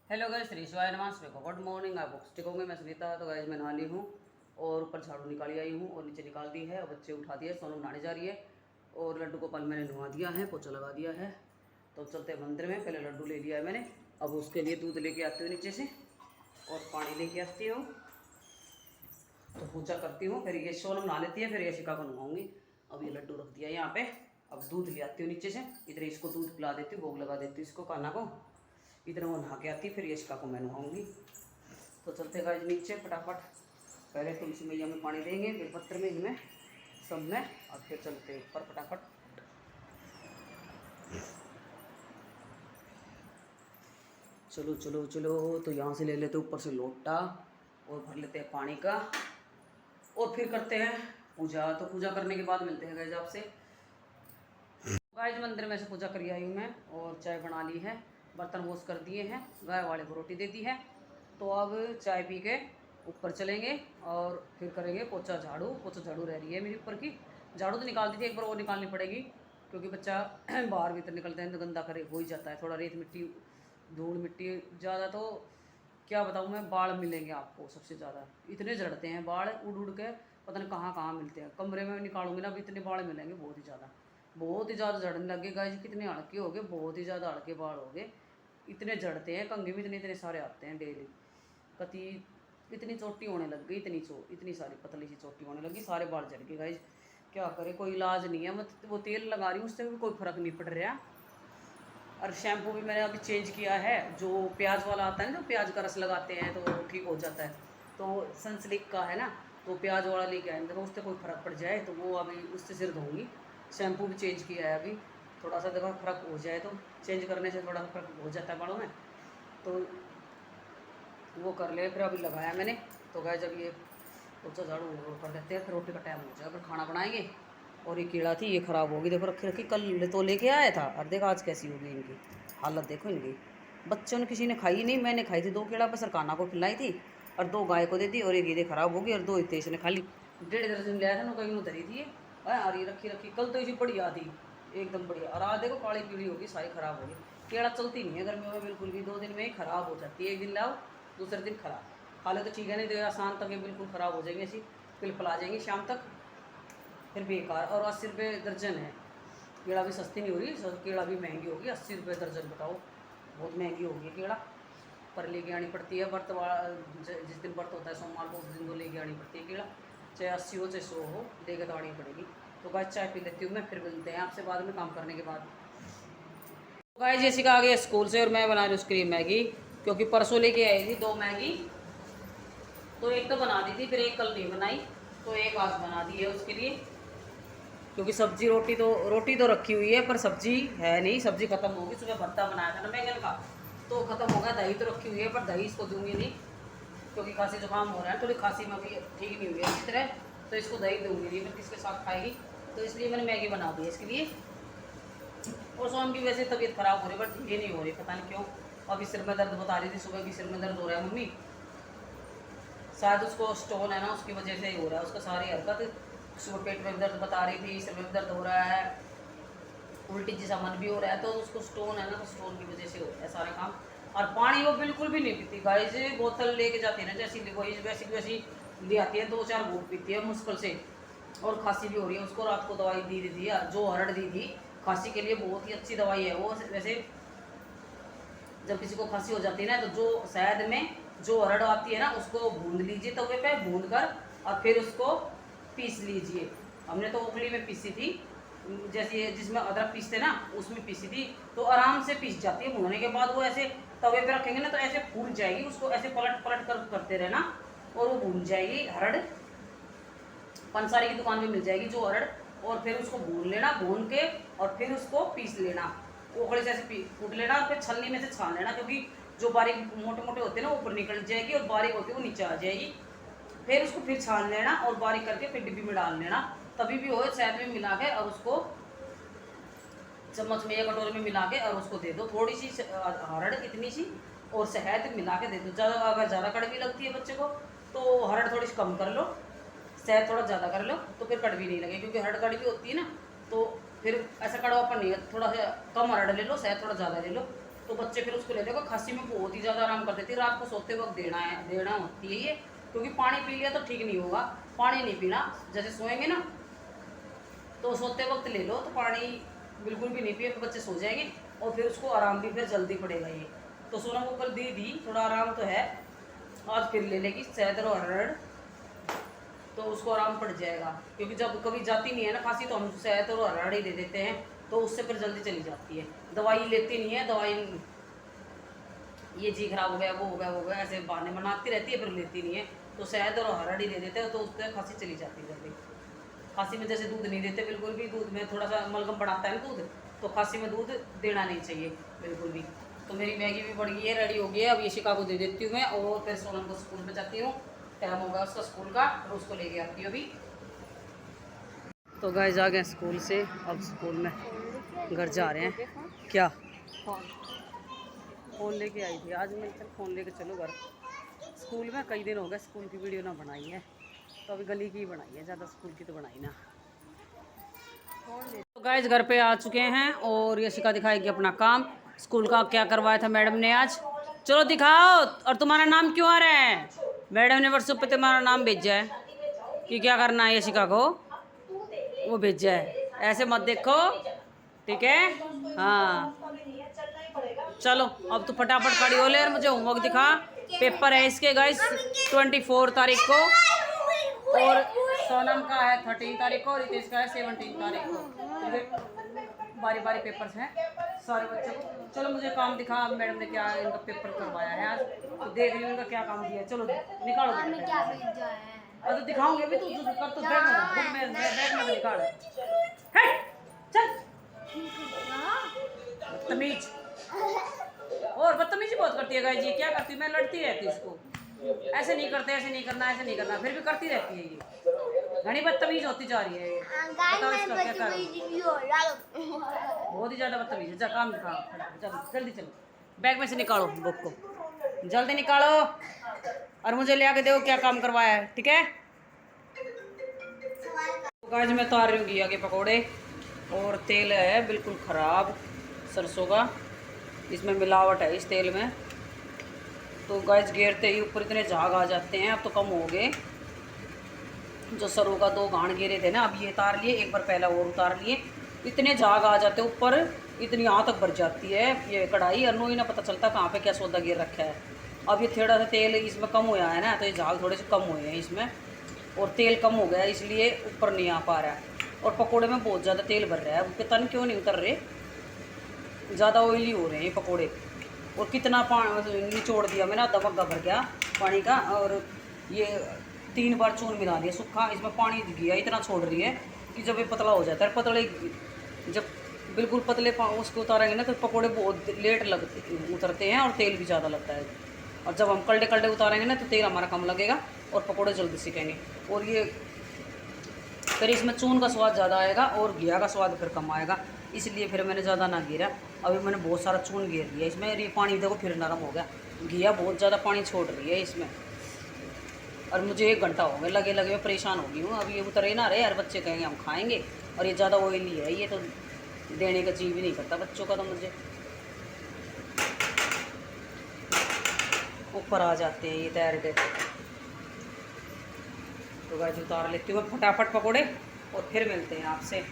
Hello guys, Shri शिवाय नमस्ते को गुड मॉर्निंग। आप ठीक होंगे। मैं सुनीता। तो गाइस मैं नहा ली हूँ और ऊपर झाड़ू निकाली आई हूँ और नीचे निकाल दी है और बच्चे उठा दिए। सोनू नहाने जा रही है और लड्डू को पल मैंने नुआ दिया है, पोछा लगा दिया है। तो चलते हैं मंदिर में। पहले लड्डू ले लिया है मैंने, अब उसके लिए दूध लेके आती हूँ नीचे से और पानी लेके आती हूँ। तो पूजा करती हूँ, फिर ये सोनम नहा लेती है, फिर ये शिका को नुआऊंगी। अब ये लड्डू रख दिया यहाँ पे। अब दूध ले आती हूँ नीचे से, इधर इसको दूध पिला देती हूँ, भोग लगा देती हूँ इसको, कान्हा को। इधर वो नहा के आती, फिर यशिका को मैं नहाऊंगी। तो चलते गाइस नीचे फटाफट। पहले तुलसी मैया में पानी देंगे, फिर पत्र में, इनमें सब में, और फिर चलते ऊपर फटाफट। चलो चलो चलो। तो यहाँ से ले लेते ऊपर से लोटा और भर लेते हैं पानी का और फिर करते हैं पूजा। तो पूजा करने के बाद मिलते हैं गाइस आपसे। गाइस मंदिर में से पूजा कर आई हूँ मैं और चाय बना ली है, बर्तन वॉश कर दिए हैं, गाय वाले को रोटी दे दी है। तो अब चाय पी के ऊपर चलेंगे और फिर करेंगे पोछा झाड़ू। पोछा झाड़ू रह रही है मेरी ऊपर की, झाड़ू तो निकाल दी थी, एक बार वो निकालनी पड़ेगी क्योंकि बच्चा बाहर भीतर निकलते हैं तो गंदा करे हो ही जाता है। थोड़ा रेत मिट्टी धूल मिट्टी ज़्यादा, तो क्या बताऊँ मैं, बाल मिलेंगे आपको सबसे ज़्यादा। इतने झड़ते हैं बाल उड़ उड़ के, पता नहीं कहाँ कहाँ मिलते हैं। कमरे में निकालूंगी ना, अब इतने बाल मिलेंगे, बहुत ही ज़्यादा, बहुत ही ज़्यादा झड़ने लगे गाइस। कितने हल्के हो गए, बहुत ही ज़्यादा हल्के बाल हो गए। इतने झड़ते हैं, कंघे में इतने इतने सारे आते हैं डेली। कति इतनी चोटी होने लग गई, इतनी सारी पतली सी चोटी होने लगी, सारे बाल झड़ गए गाइस। क्या करे, कोई इलाज नहीं है। मैं वो तेल लगा रही हूँ, उससे भी कोई फ़र्क नहीं पड़ रहा। और शैम्पू भी मैंने अभी चेंज किया है, जो प्याज वाला आता है ना, जो प्याज का रस लगाते हैं तो ठीक हो जाता है। तो सनसिल्क का है ना, तो प्याज वाला लेके आएंगे, तो उससे कोई फ़र्क पड़ जाए तो वो अभी उससे सिर धोऊंगी। शैम्पू भी चेंज किया है अभी, थोड़ा सा देखो फ़र्क हो जाए तो। चेंज करने से थोड़ा सा फ़र्क हो जाता है बालों में, तो वो कर ले। फिर अभी लगाया मैंने। तो गए जब ये पोछा झाड़ू कर देते हैं, फिर रोटी का टाइम हो जाएगा, फिर खाना बनाएंगे। और ये कीड़ा थी, ये ख़राब होगी, देखो रखी रखी, कल तो लेके आया था और देखो आज कैसी होगी इनकी हालत, देखो इनकी। बच्चों ने किसी ने खाई नहीं, मैंने खाई थी 2 कीड़ा, बस काना को खिलाई थी और 2 गाय को दे दी, और एक ये खराब होगी और 2 इतने इसने खा ली। 1.5 दर्जन लिया था ना, कहीं धरी थी और ये रखी रखी, कल तो इसी बढ़िया थी एकदम बढ़िया, और आज देखो काली पीली होगी, सारी खराब होगी। कीड़ा चलती नहीं है गर्मियों में बिल्कुल भी, 2 दिन में ही खराब हो जाती है। एक दिन लाओ, दूसरे दिन खराब। खा ले तो ठीक है, नहीं तो आसान तक ये बिल्कुल ख़राब हो जाएंगे, ऐसी पिलपला जाएंगी शाम तक, फिर बेकार। और 80 रुपये दर्जन है। कीड़ा भी सस्ती नहीं हो रही, कीड़ा भी महंगी होगी। 80 रुपये दर्जन, बताओ, बहुत महंगी होगी कीड़ा। पर लेके आनी पड़ती है, व्रत जिस दिन व्रत होता है सोमवार को, उस दिन तो लेके आनी पड़ती है कीड़ा, चाहे 80 हो चाहे 100 हो, लेके तो आनी पड़ेगी। तो गाइस चाय पी लेती हूँ मैं, फिर मिलते हैं आपसे बाद में काम करने के बाद। तो गाइस जैसिका आ गई स्कूल से और मैं बना रही हूँ उसके लिए मैगी, क्योंकि परसों लेके आई थी 2 मैगी। तो एक तो बना दी थी, फिर एक कल नहीं बनाई, तो एक आज बना दी है उसके लिए। क्योंकि सब्जी रोटी तो रखी हुई है, पर सब्जी है नहीं, सब्जी खत्म होगी। सुबह भरता बनाया था ना बैंगन का, तो खत्म होगा। दही तो रखी हुई है, पर दही इसको दूंगी नहीं, क्योंकि खांसी जुकाम हो रहा है, थोड़ी खांसी में भी ठीक नहीं हुई है इस तरह, तो इसको दही दूंगी नहीं, फिर किसके साथ खाएगी। तो इसलिए मैंने मैगी बना दी है इसके लिए। और सोम की वैसे तबीयत खराब हो रही है, बट ये नहीं हो रही, पता नहीं क्यों। अभी सिर में दर्द बता रही थी, सुबह भी सिर में दर्द हो रहा है मम्मी, शायद उसको स्टोन है ना, उसकी वजह से ही हो रहा है उसका सारी हरकत। सुबह पेट में दर्द बता रही थी, सिर में दर्द हो रहा है, उल्टी जैसा मन भी हो रहा है, तो उसको स्टोन है ना, तो स्टोन की वजह से हो रहा है सारा काम। और पानी वो बिल्कुल भी नहीं पीती गाइस, बोतल लेके जाती है ना, जैसी वैसी ले आती है, 2-4 घूंट पीती है मुश्किल से। और खांसी भी हो रही है उसको, रात को दवाई दी थी, जो हरड़ दी थी खांसी के लिए, बहुत ही अच्छी दवाई है वो। वैसे जब किसी को खांसी हो जाती है ना, तो जो शहद में जो हरड़ आती है ना, उसको भून लीजिए तवे पे, भून कर और फिर उसको पीस लीजिए। हमने तो ओखली में पीसी थी, जैसे जिसमें अदरक पीसते ना, उसमें पीसी थी, तो आराम से पीस जाती है। भूनने के बाद वो ऐसे तवे पे रखेंगे ना, तो ऐसे फूल जाएगी, उसको ऐसे पलट पलट कर करते रहना और वो भून जाएगी हरड़। पंसारी की दुकान में मिल जाएगी जो हरड़, और फिर उसको भून लेना, भून के और फिर उसको पीस लेना, ओखड़े से ऐसे कूट लेना, और फिर छलनी में से छान लेना, क्योंकि जो बारीक मोटे मोटे होते हैं ना ऊपर निकल जाएगी, और बारीक होती है वो नीचे आ जाएगी। फिर उसको फिर छान लेना और बारीक करके फिर डिब्बी में डाल लेना, तभी भी हो शहद में मिला के, और उसको चम्मच में या कटोरे में मिला के और उसको दे दो। थोड़ी सी हरड़ इतनी सी और शहद मिला के दे दो। ज़्यादा, अगर ज़्यादा कड़वी लगती है बच्चे को तो हरड़ थोड़ी सी कम कर लो, शहद थोड़ा ज़्यादा कर लो, तो फिर कड़वी नहीं लगे, क्योंकि हरड़ कड़वी होती है ना, तो फिर ऐसा कड़वापन नहीं है। थोड़ा सा कम हरड़ ले लो, शहद थोड़ा ज़्यादा ले लो, तो बच्चे फिर उसको लेते हैं। खांसी में बहुत ही ज़्यादा आराम कर देती है। रात को सोते वक्त देना होती है ये, क्योंकि पानी पी लिया तो ठीक नहीं होगा। पानी नहीं पीना, जैसे सोएंगे ना तो सोते वक्त ले लो, तो पानी बिल्कुल भी नहीं पिए तो बच्चे सो जाएंगे और फिर उसको आराम भी फिर जल्दी पड़ेगा ये। तो सोनम को कल दी दी, थोड़ा आराम तो है, आज फिर ले लेगी सैदर और हरड़, तो उसको आराम पड़ जाएगा। क्योंकि जब कभी जाती नहीं है ना खांसी तो हम सैदर और हरड़ ही दे देते हैं, तो उससे फिर जल्दी चली जाती है। दवाई लेती नहीं है, दवाई ये जी खराब हो गया, वो हो गया, वो हो गया, ऐसे बहाने बनाती रहती है, फिर लेती नहीं है। तो शहद और हरड़ ही दे देते हैं, तो उससे खांसी चली जाती है जल्दी। खांसी में जैसे दूध नहीं देते बिल्कुल भी, दूध में थोड़ा सा मलगम बढ़ाता है दूध, तो खांसी में दूध देना नहीं चाहिए बिल्कुल भी। तो मेरी मैगी भी बढ़ गई है, रेडी हो गई है। अब यशिका को दे देती हूँ मैं और फिर सोनम को स्कूल में जाती हूँ। टाइम होगा उसका स्कूल का, और उसको लेके आती हूँ अभी। तो गाइस आ गए स्कूल से, अब स्कूल में घर जा रहे हैं। क्या फ़ोन लेके आई थी आज मैं, चल फ़ोन लेके चलो घर। स्कूल में कई दिन हो गए स्कूल की वीडियो ना बनाई है, तो अभी गली की ही बनाई है, ज़्यादा स्कूल की तो बनाई ना। तो गाइस घर पे आ चुके हैं और यशिका दिखाएगी अपना काम। स्कूल का क्या करवाया था मैडम ने आज, चलो दिखाओ। और तुम्हारा नाम क्यों आ रहा है? मैडम ने व्हाट्सएप पे तुम्हारा नाम भेजा है कि क्या करना है यशिका को, वो भेजा है। ऐसे मत देखो, ठीक है? हाँ चलो अब तो फटाफट खड़ी हो ले और मुझे होमवर्क दिखा। पेपर है इसके गाइस 24 तारीख को, और सोनम का है 13 तारीख को, और रितेश का है 17 तारीख को। बारी बारी पेपर्स हैं सारे बच्चों को। चलो मुझे काम दिखा मैडम ने क्या इनका पेपर करवाया है आज, तो देख रही हूँ इनका क्या काम दिया है। चलो निकालो तो दिखाऊंगी अभी, तू कर तो बैग में निकाल। चल बदतमीज, और बदतमीजी बहुत करती है गाइस। ये क्या करती है, मैं लड़ती रहती है इसको, ऐसे नहीं करते, ऐसे नहीं करना, ऐसे नहीं करना, फिर भी करती रहती है ये। घनी बदतमीज होती जा रही है ये। बताओ इसका क्या करूं, बहुत ही ज़्यादा बदतमीज है। जा काम दिखा, जल्दी चलो, बैग में से निकालो बुक को, जल्दी निकालो और मुझे ले आके दो क्या काम करवाया है, ठीक है? गाइस मैं उतार रही हूँ घिया के पकौड़े, और तेल है बिल्कुल ख़राब सरसों का, इसमें मिलावट है इस तेल में। तो गाइस गिरते ही ऊपर इतने झाग आ जाते हैं, अब तो कम हो गए। जो सरों का 2 गांठ गिरे थे ना, अब ये उतार लिए, एक बार पहला और उतार लिए। इतने झाग आ जाते ऊपर, इतनी यहाँ तक भर जाती है ये कढ़ाई, अनु ही ना पता चलता कहाँ पे क्या सौदा गिर रखा है। अब ये थोड़ा सा तेल इसमें कम हुआ है ना, तो ये झाग थोड़े से कम हुए हैं इसमें, और तेल कम हो गया इसलिए ऊपर नहीं आ पा रहा है। और पकोड़े में बहुत ज़्यादा तेल भर रहा है, उसके तन क्यों नहीं उतर रहे, ज़्यादा ऑयली हो रहे हैं ये पकोड़े। और कितना पानी निचोड़ दिया मैंने, आधा मग्गा भर गया पानी का, और ये 3 बार चून मिला दिया सूखा, इसमें पानी गया इतना छोड़ रही है कि जब ये पतला हो जाता है, पतले जब बिल्कुल पतले उसको उतारेंगे ना तो पकोड़े बहुत लेट लगते उतरते हैं और तेल भी ज़्यादा लगता है। और जब हम कल्डे कल्डे उतारेंगे ना तो तेल हमारा कम लगेगा और पकोड़े जल्दी सीखेंगे। और ये फिर इसमें चून का स्वाद ज़्यादा आएगा और घिया का स्वाद फिर कम आएगा, इसलिए फिर मैंने ज़्यादा ना गिरा। अभी मैंने बहुत सारा चून गिर दिया इसमें, ये पानी देखो फिर नरम हो गया, घिया बहुत ज़्यादा पानी छोड़ रही है इसमें। और मुझे 1 घंटा हो गया लगे लगे, मैं परेशान हो गई हूँ। अब ये उतरे ना रहे यार, बच्चे कहेंगे हम खाएंगे, और ये ज़्यादा ऑयली है, ये तो देने का जी भी नहीं करता बच्चों का, तो मुझे ऊपर आ जाते हैं ये तैर के। तो गाइस उतार लेती हूँ फटाफट पकोड़े और फिर मिलते हैं आपसे।